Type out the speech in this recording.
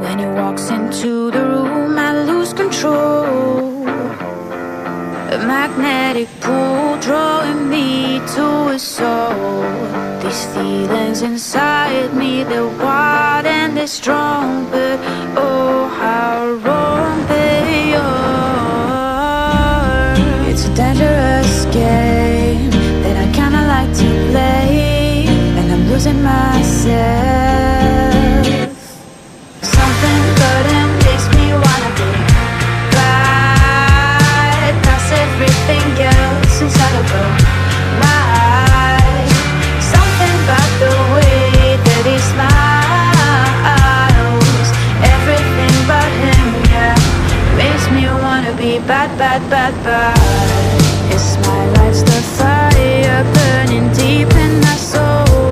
When he walks into the room, I lose control. A magnetic pull drawing me to his soul. These feelings inside me, they're wild and they're strong, but oh, how wrong they are. It's a dangerous game that I kinda like to play, and I'm losing myself. Something good and makes me wanna be right past everything else inside of her mind. Something about the way that he smiles, everything but him, yeah, makes me wanna be bad, bad, bad, bad.